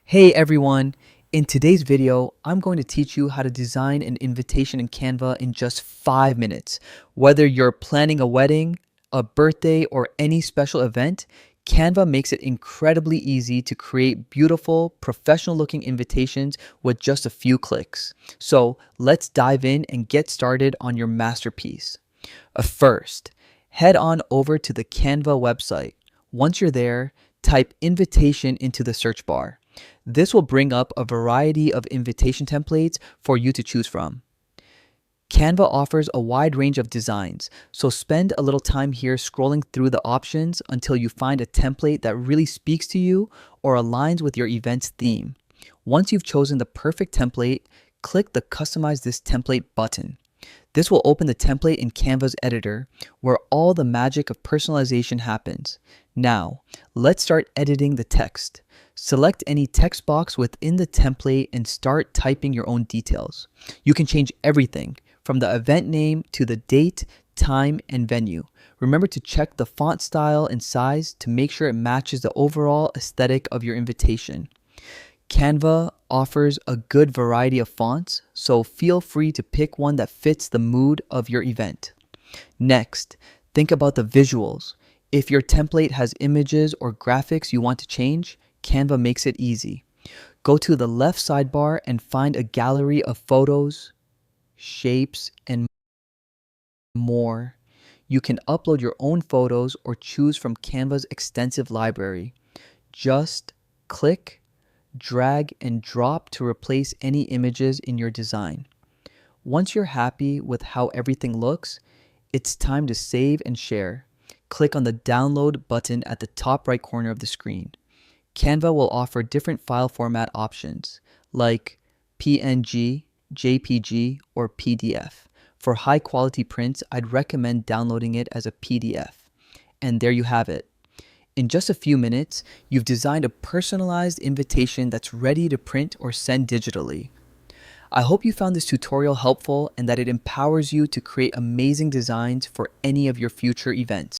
Hey everyone! In today's video, I'm going to teach you how to design an invitation in Canva in just 5 minutes. Whether you're planning a wedding, a birthday, or any special event, Canva makes it incredibly easy to create beautiful, professional-looking invitations with just a few clicks. So let's dive in and get started on your masterpiece. First, head on over to the Canva website. Once you're there, type invitation into the search bar. This will bring up a variety of invitation templates for you to choose from. Canva offers a wide range of designs, so spend a little time here scrolling through the options until you find a template that really speaks to you or aligns with your event's theme. Once you've chosen the perfect template, click the Customize this template button. This will open the template in Canva's editor, where all the magic of personalization happens. Now, let's start editing the text. Select any text box within the template and start typing your own details. You can change everything, from the event name to the date, time, and venue. Remember to check the font style and size to make sure it matches the overall aesthetic of your invitation. Canva offers a good variety of fonts, so feel free to pick one that fits the mood of your event. Next, think about the visuals. If your template has images or graphics you want to change, Canva makes it easy. Go to the left sidebar and find a gallery of photos, shapes, and more. You can upload your own photos or choose from Canva's extensive library. Just click, drag, and drop to replace any images in your design. Once you're happy with how everything looks, it's time to save and share. Click on the download button at the top right corner of the screen. Canva will offer different file format options like PNG, JPG, or PDF. For high quality prints, I'd recommend downloading it as a PDF. And there you have it. In just a few minutes, you've designed a personalized invitation that's ready to print or send digitally. I hope you found this tutorial helpful and that it empowers you to create amazing designs for any of your future events.